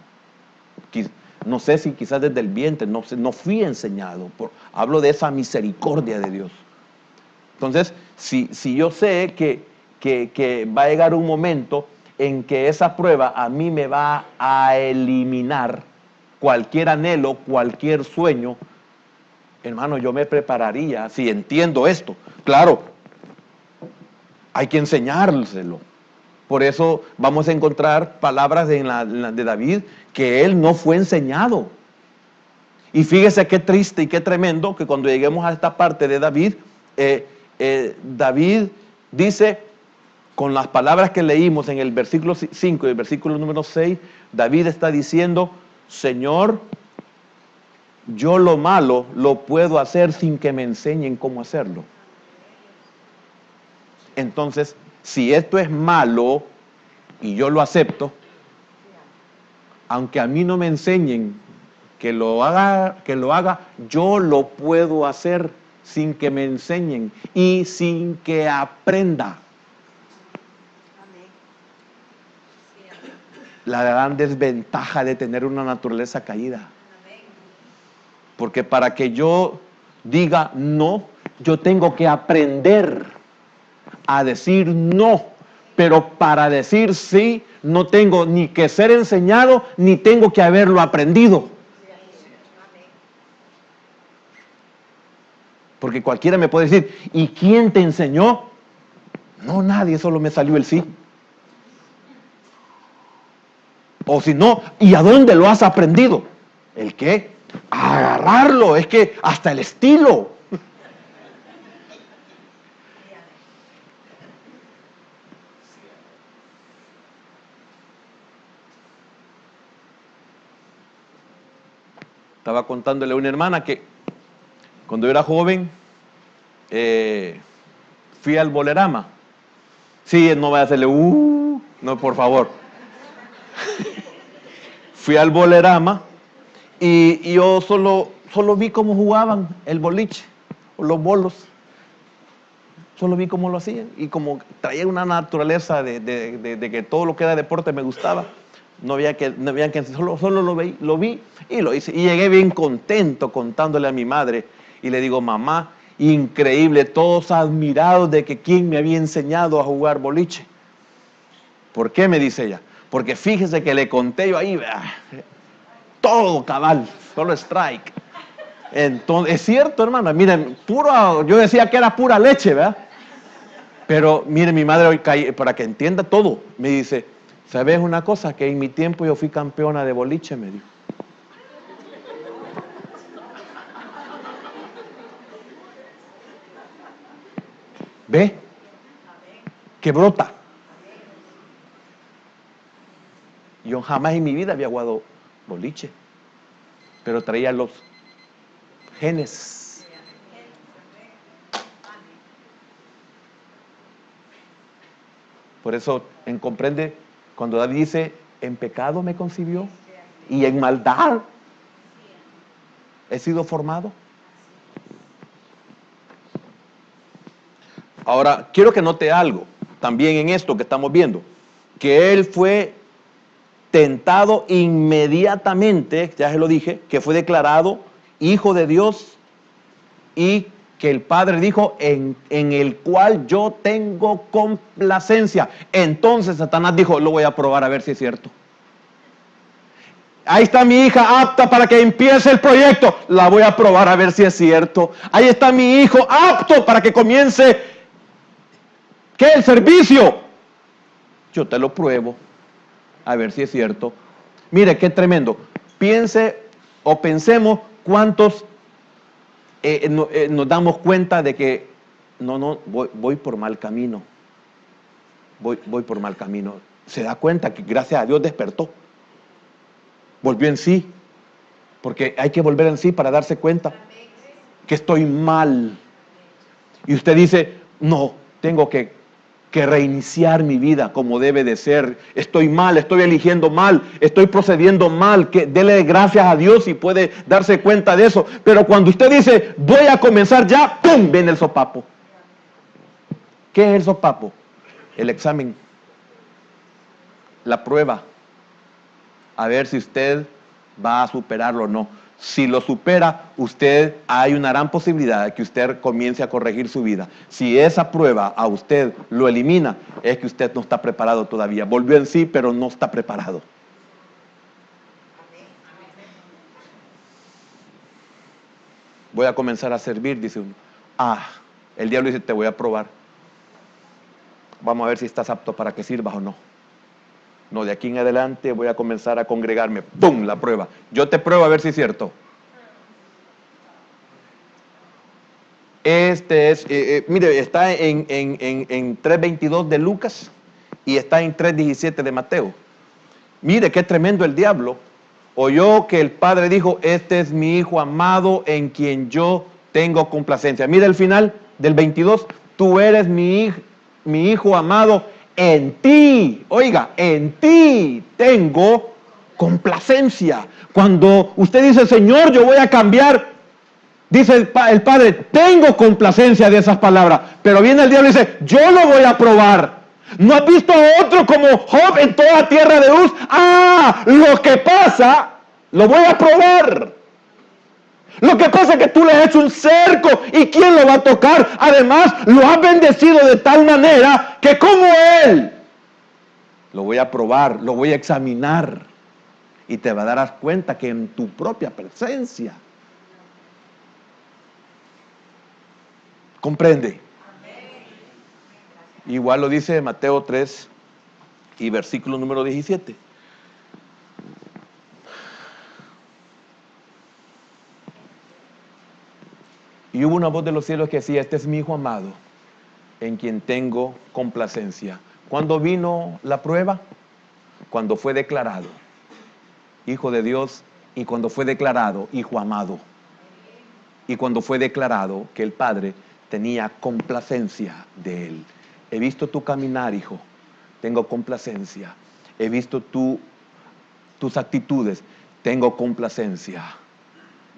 No sé si quizás desde el vientre, no fui enseñado. Hablo de esa misericordia de Dios. Entonces, si yo sé que va a llegar un momento en que esa prueba a mí me va a eliminar cualquier anhelo, cualquier sueño, hermano, yo me prepararía, si entiendo esto. Claro, hay que enseñárselo. Por eso vamos a encontrar palabras de David que él no fue enseñado. Y fíjese qué triste y qué tremendo que cuando lleguemos a esta parte de David, David dice, con las palabras que leímos en el versículo 5 y el versículo número 6, David está diciendo, Señor, yo lo malo lo puedo hacer sin que me enseñen cómo hacerlo. Entonces, si esto es malo y yo lo acepto, aunque a mí no me enseñen que lo haga, yo lo puedo hacer sin que me enseñen y sin que aprenda. La gran desventaja de tener una naturaleza caída. Porque para que yo diga no, yo tengo que aprender a decir no. Pero para decir sí, no tengo ni que ser enseñado, ni tengo que haberlo aprendido. Porque cualquiera me puede decir, ¿y quién te enseñó? No, nadie, solo me salió el sí. O si no, ¿y a dónde lo has aprendido? ¿El qué? A agarrarlo, es que hasta el estilo. Estaba contándole a una hermana que cuando yo era joven fui al Bolerama. Sí, no voy a hacerle no, por favor. Fui al Bolerama y yo solo vi cómo jugaban el boliche o los bolos. Solo vi cómo lo hacían y como traía una naturaleza de que todo lo que era deporte me gustaba. No había que solo lo vi y lo hice. Y llegué bien contento contándole a mi madre y le digo, mamá, increíble, todos admirados de que quién me había enseñado a jugar boliche. ¿Por qué? Me dice ella. Porque fíjese que le conté yo ahí, todo cabal, solo strike. Entonces, es cierto, hermano, miren, yo decía que era pura leche, ¿verdad? Pero mire, mi madre hoy para que entienda todo, me dice, ¿sabes una cosa? Que en mi tiempo yo fui campeona de boliche, me dijo. ¿Ve? Que brota. Yo jamás en mi vida había jugado boliche, pero traía los genes. Por eso, comprende, Cuando David dice, en pecado me concibió y en maldad he sido formado. Ahora, quiero que note algo, también en esto que estamos viendo, que él fue tentado inmediatamente, ya se lo dije, que fue declarado hijo de Dios y que el Padre dijo, en el cual yo tengo complacencia. Entonces Satanás dijo, lo voy a probar a ver si es cierto. Ahí está mi hija apta para que empiece el proyecto. La voy a probar a ver si es cierto. Ahí está mi hijo apto para que comience, ¿qué? El servicio. Yo te lo pruebo a ver si es cierto. Mire, qué tremendo. Piense o pensemos cuántos nos damos cuenta de que voy por mal camino. Voy por mal camino. Se da cuenta que gracias a Dios despertó. Volvió en sí. Porque hay que volver en sí para darse cuenta que estoy mal. Y usted dice, no, tengo que reiniciar mi vida como debe de ser. Estoy mal, estoy eligiendo mal, estoy procediendo mal. Que dele gracias a Dios y puede darse cuenta de eso. Pero cuando usted dice, voy a comenzar ya, ¡pum!, viene el sopapo. ¿Qué es el sopapo? El examen, la prueba, a ver si usted va a superarlo o no. Si lo supera, hay una gran posibilidad de que usted comience a corregir su vida. Si esa prueba a usted lo elimina, es que usted no está preparado todavía. Volvió en sí, pero no está preparado. Voy a comenzar a servir, dice uno. El diablo dice, te voy a probar. Vamos a ver si estás apto para que sirvas o no. No, de aquí en adelante voy a comenzar a congregarme. ¡Pum!, la prueba. Yo te pruebo a ver si es cierto. Mire, está en 3:22 de Lucas y está en 3:17 de Mateo. Mire qué tremendo el diablo. Oyó que el padre dijo, este es mi hijo amado en quien yo tengo complacencia. Mire el final del 22, tú eres mi hijo amado, en ti, oiga, en ti tengo complacencia. Cuando usted dice, Señor, yo voy a cambiar, dice el padre, tengo complacencia de esas palabras. Pero viene el diablo y dice, yo lo voy a probar. ¿No has visto a otro como Job en toda tierra de Uz? Lo que pasa, lo voy a probar. Lo que pasa es que tú le has hecho un cerco y ¿quién lo va a tocar? Además, lo has bendecido de tal manera que como él, lo voy a probar, lo voy a examinar. Y te vas a dar cuenta que en tu propia presencia, ¿comprende? Igual lo dice Mateo 3 y versículo número 17. Y hubo una voz de los cielos que decía, este es mi hijo amado, en quien tengo complacencia. ¿Cuándo vino la prueba? Cuando fue declarado hijo de Dios y cuando fue declarado hijo amado. Y cuando fue declarado que el Padre tenía complacencia de él. He visto tu caminar, hijo, tengo complacencia. He visto tus actitudes, tengo complacencia.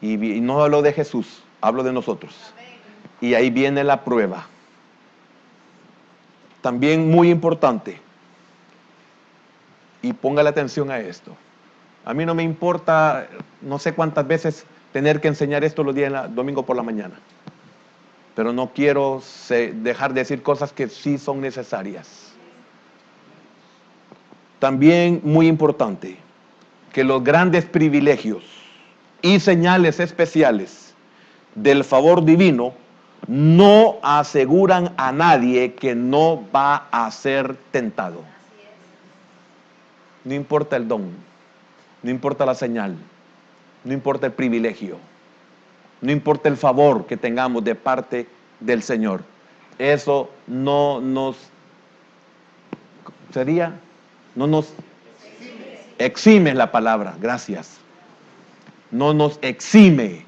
Y no hablo de Jesús, hablo de nosotros. Y ahí viene la prueba. También muy importante, y póngale atención a esto. A mí no me importa, no sé cuántas veces tener que enseñar esto los días domingo por la mañana. Pero no quiero dejar de decir cosas que sí son necesarias. También muy importante, que los grandes privilegios y señales especiales del favor divino no aseguran a nadie que no va a ser tentado. No importa el don, no importa la señal, no importa el privilegio, no importa el favor que tengamos de parte del Señor. Eso no nos exime la palabra, gracias. No nos exime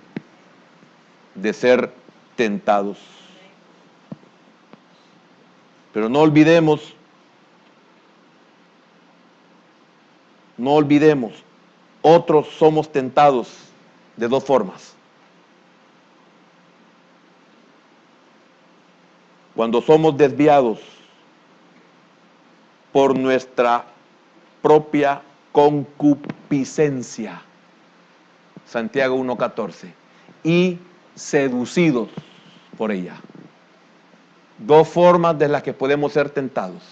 de ser tentados. Pero no olvidemos no olvidemos, otros somos tentados de dos formas. Cuando somos desviados por nuestra propia concupiscencia, Santiago 1:14, y seducidos por ella. Dos formas de las que podemos ser tentados.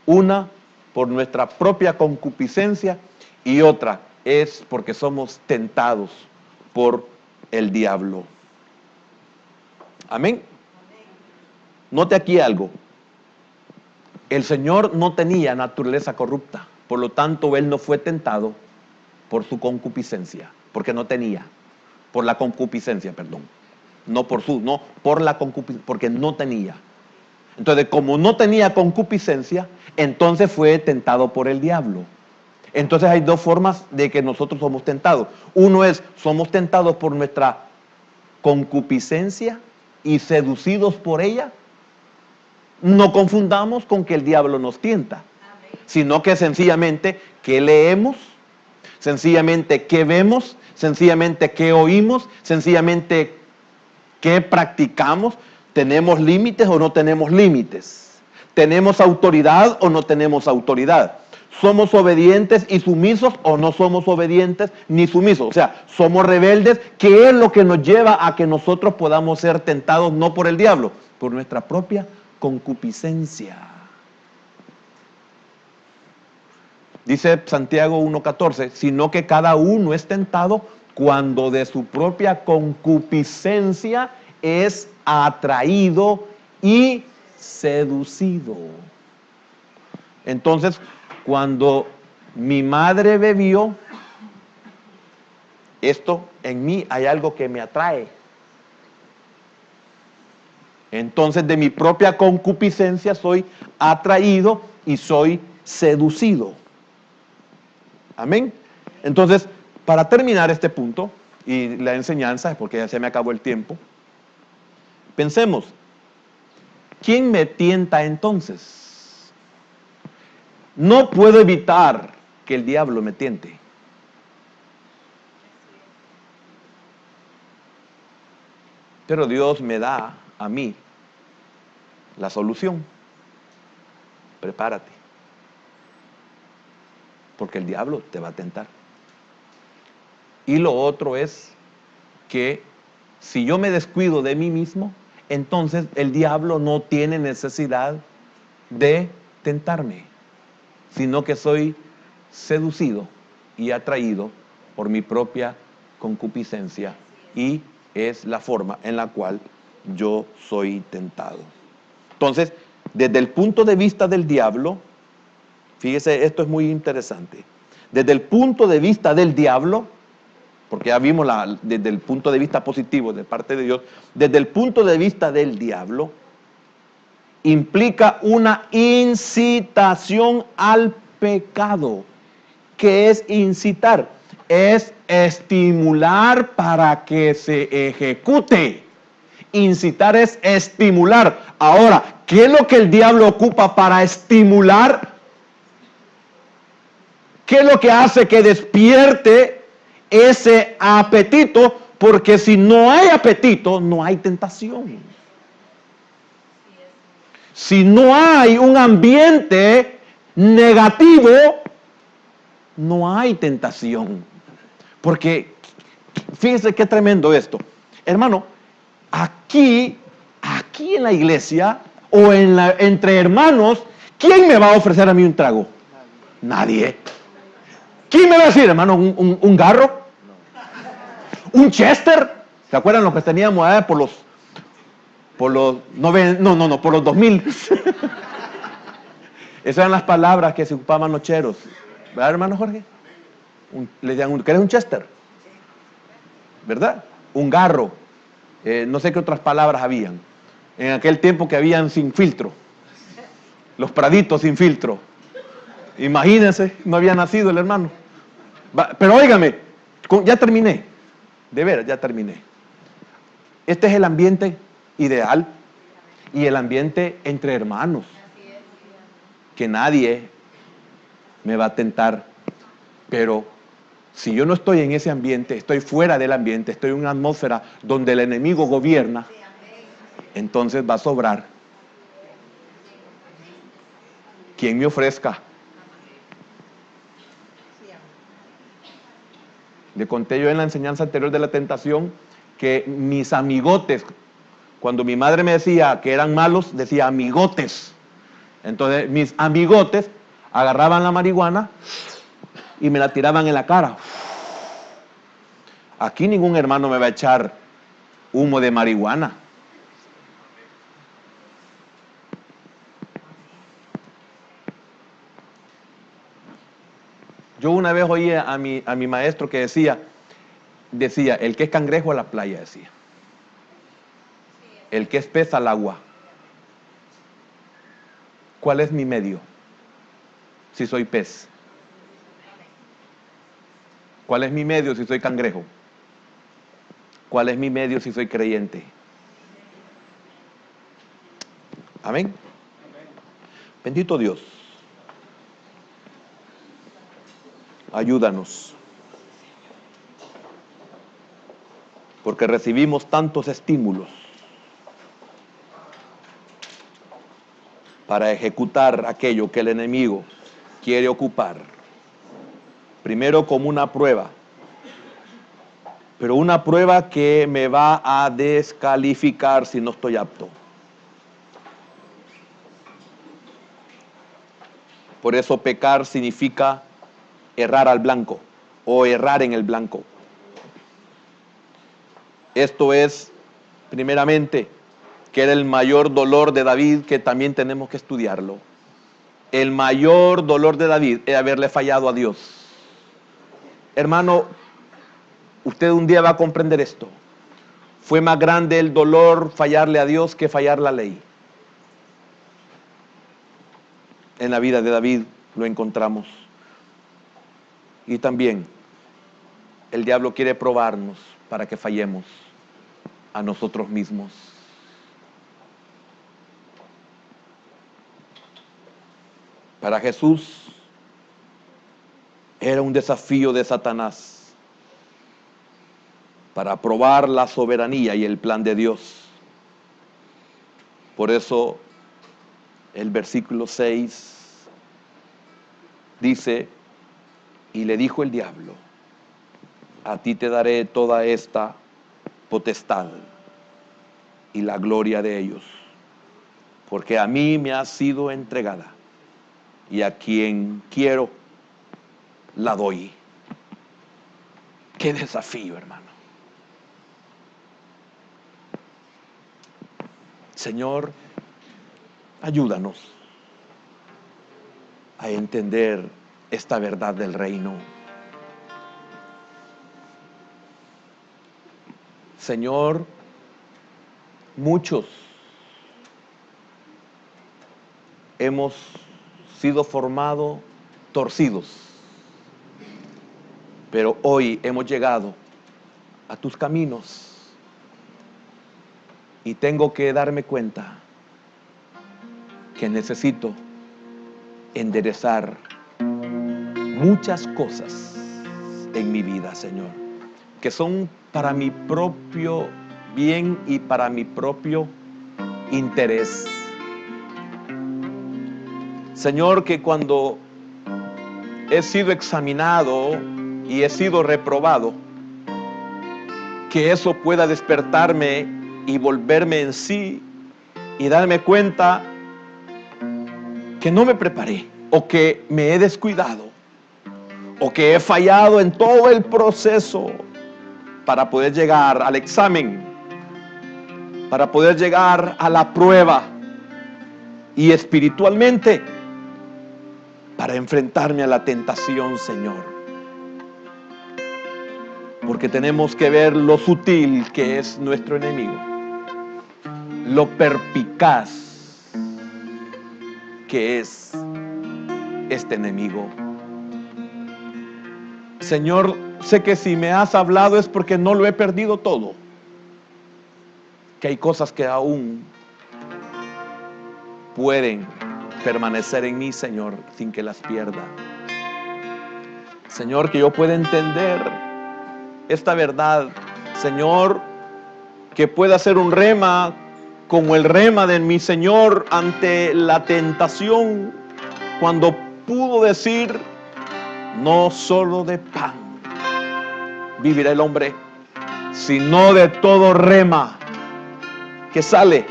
Una, por nuestra propia concupiscencia, y otra es porque somos tentados por el diablo. Amén. Note aquí algo. El Señor no tenía naturaleza corrupta, por lo tanto Él no fue tentado por su concupiscencia, porque no tenía, por la concupiscencia, perdón. No por la concupiscencia, porque no tenía. Entonces, como no tenía concupiscencia, entonces fue tentado por el diablo. Entonces hay dos formas de que nosotros somos tentados. Uno es, somos tentados por nuestra concupiscencia y seducidos por ella. No confundamos con que el diablo nos tienta, sino que sencillamente que leemos, sencillamente que vemos, sencillamente que oímos, sencillamente que practicamos. ¿Tenemos límites o no tenemos límites? ¿Tenemos autoridad o no tenemos autoridad? ¿Somos obedientes y sumisos o no somos obedientes ni sumisos? O sea, ¿somos rebeldes? ¿Qué es lo que nos lleva a que nosotros podamos ser tentados no por el diablo, por nuestra propia concupiscencia? Dice Santiago 1:14, sino que cada uno es tentado cuando de su propia concupiscencia es atraído y seducido. Entonces, cuando mi madre bebió, esto en mí hay algo que me atrae. Entonces, de mi propia concupiscencia soy atraído y soy seducido. Amén. Entonces, para terminar este punto y la enseñanza, porque ya se me acabó el tiempo, pensemos, ¿quién me tienta entonces? No puedo evitar que el diablo me tiente. Pero Dios me da a mí la solución. Prepárate. Porque el diablo te va a tentar. Y lo otro es que si yo me descuido de mí mismo, entonces el diablo no tiene necesidad de tentarme, sino que soy seducido y atraído por mi propia concupiscencia, y es la forma en la cual yo soy tentado. Entonces, desde el punto de vista del diablo, fíjese, esto es muy interesante. Desde el punto de vista del diablo, porque ya vimos desde el punto de vista positivo de parte de Dios, desde el punto de vista del diablo, implica una incitación al pecado. ¿Qué es incitar? Es estimular para que se ejecute. Incitar es estimular. Ahora, ¿qué es lo que el diablo ocupa para estimular? ¿Qué es lo que hace que despierte ese apetito? Porque si no hay apetito, no hay tentación. Si no hay un ambiente negativo, no hay tentación. Porque, fíjense qué tremendo esto. Hermano, aquí en la iglesia o entre hermanos, ¿quién me va a ofrecer a mí un trago? Nadie. ¿Quién me va a decir, hermano, un garro? ¿Un Chester? ¿Se acuerdan lo que teníamos por los 2000? Esas eran las palabras que se ocupaban los cheros. ¿Verdad, hermano Jorge? Le decían, ¿querés un Chester? ¿Verdad? Un garro. No sé qué otras palabras habían. En aquel tiempo que habían sin filtro. Los praditos sin filtro. Imagínense, no había nacido el hermano. Pero óigame, ya terminé. De veras, ya terminé. Este es el ambiente ideal y el ambiente entre hermanos. Que nadie me va a tentar Pero si yo no estoy en ese ambiente, estoy fuera del ambiente, estoy en una atmósfera donde el enemigo gobierna, entonces va a sobrar quien me ofrezca. Le conté yo en la enseñanza anterior de la tentación que mis amigotes, cuando mi madre me decía que eran malos, decía amigotes. Entonces mis amigotes agarraban la marihuana y me la tiraban en la cara. Aquí ningún hermano me va a echar humo de marihuana. Yo una vez oí a mi maestro que decía, el que es cangrejo a la playa, decía. El que es pez al agua. ¿Cuál es mi medio? Si soy pez. ¿Cuál es mi medio si soy cangrejo? ¿Cuál es mi medio si soy creyente? Amén. Bendito Dios. Ayúdanos. Porque recibimos tantos estímulos para ejecutar aquello que el enemigo quiere ocupar. Primero como una prueba, pero una prueba que me va a descalificar si no estoy apto. Por eso pecar significa errar al blanco o errar en el blanco. Esto es, primeramente, que era el mayor dolor de David, que también tenemos que estudiarlo. El mayor dolor de David es haberle fallado a Dios. Hermano, usted un día va a comprender esto. Fue más grande el dolor fallarle a Dios que fallar la ley. En la vida de David lo encontramos. Y también el diablo quiere probarnos para que fallemos a nosotros mismos. Para Jesús era un desafío de Satanás para probar la soberanía y el plan de Dios. Por eso el versículo 6 dice, y le dijo el diablo, a ti te daré toda esta potestad y la gloria de ellos, porque a mí me ha sido entregada y a quien quiero la doy. Qué desafío, hermano. Señor, ayúdanos a entender esta verdad del reino. Señor, muchos hemos sido formados torcidos, pero hoy hemos llegado a tus caminos y tengo que darme cuenta que necesito enderezar muchas cosas en mi vida, Señor, que son para mi propio bien y para mi propio interés. Señor, que cuando he sido examinado y he sido reprobado, que eso pueda despertarme y volverme en sí y darme cuenta que no me preparé, o que me he descuidado, o que he fallado en todo el proceso para poder llegar al examen, para poder llegar a la prueba y espiritualmente para enfrentarme a la tentación, Señor. Porque tenemos que ver lo sutil que es nuestro enemigo, lo perspicaz que es este enemigo. Señor, sé que si me has hablado es porque no lo he perdido todo, que hay cosas que aún pueden permanecer en mí, Señor, sin que las pierda. Señor, que yo pueda entender esta verdad. Señor, que pueda ser un rema como el rema de mi Señor ante la tentación, cuando pudo decir: no solo de pan vivirá el hombre, sino de todo rema que sale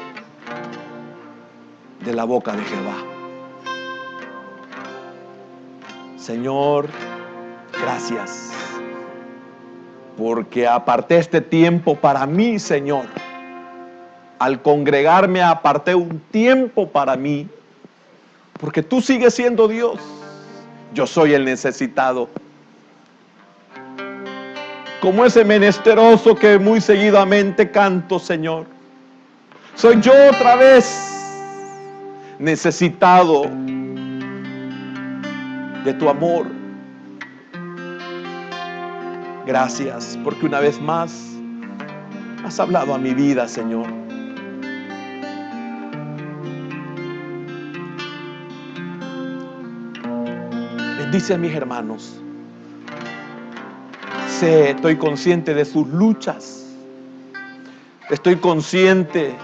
de la boca de Jehová. Señor, gracias, porque aparté este tiempo para mí, Señor. Al congregarme aparté un tiempo para mí, porque tú sigues siendo Dios. Yo soy el necesitado, como ese menesteroso que muy seguidamente canto, Señor. Soy yo otra vez necesitado de tu amor. Gracias, porque una vez más has hablado a mi vida, Señor. Bendice a mis hermanos. Estoy consciente de sus luchas. Estoy consciente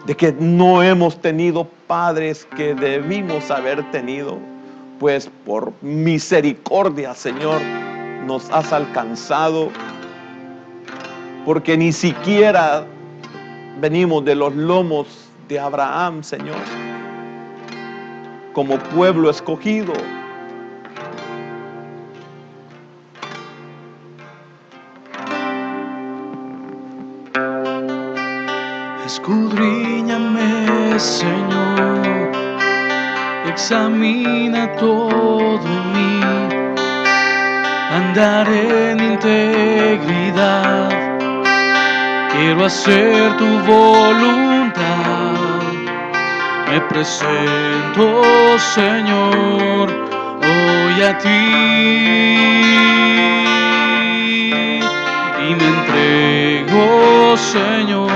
de que no hemos tenido padres que debimos haber tenido, pues por misericordia, Señor, nos has alcanzado, porque ni siquiera venimos de los lomos de Abraham, Señor, como pueblo escogido. Escudriñame, Señor, examina todo en mí, andaré en integridad, quiero hacer tu voluntad, me presento, Señor, hoy a ti, y me entrego, Señor,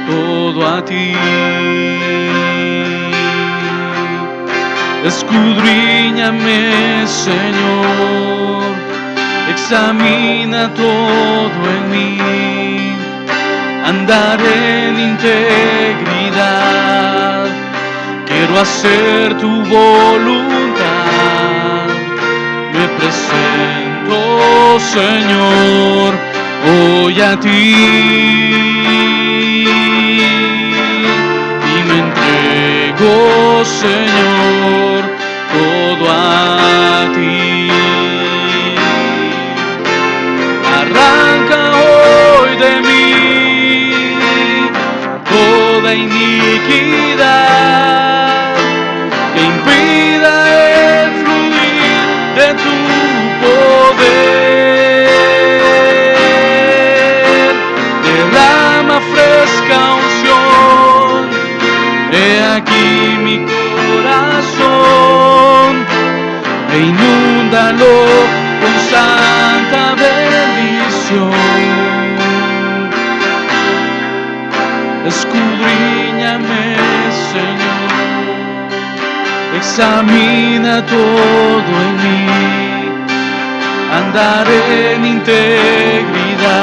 todo a ti. Escudriñame, Señor, examina todo en mí, andaré en integridad, quiero hacer tu voluntad, me presento, Señor, hoy a ti. Señor, todo a ti. Arranca hoy de mí toda iniquidad que impida el fluir de tu poder. Derrama fresca unción, he aquí mi corazón, e inúndalo con santa bendición. Escudriñame, Señor, examina todo en mí, andaré en integridad,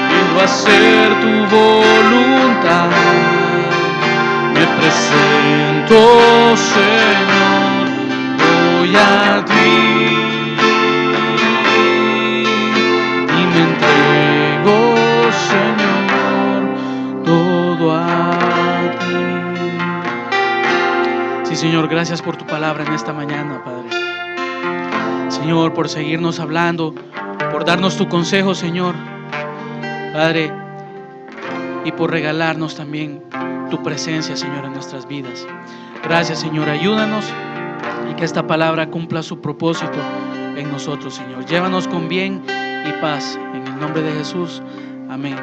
quiero hacer tu voluntad, me presento, Señor, hoy a ti, y me entrego, Señor, todo a ti. Sí, Señor, gracias por tu palabra en esta mañana, Padre. Señor, por seguirnos hablando, por darnos tu consejo, Señor, Padre, y por regalarnos también tu presencia, Señor, en nuestras vidas. Gracias, Señor, ayúdanos y que esta palabra cumpla su propósito en nosotros, Señor. Llévanos con bien y paz, en el nombre de Jesús, amén.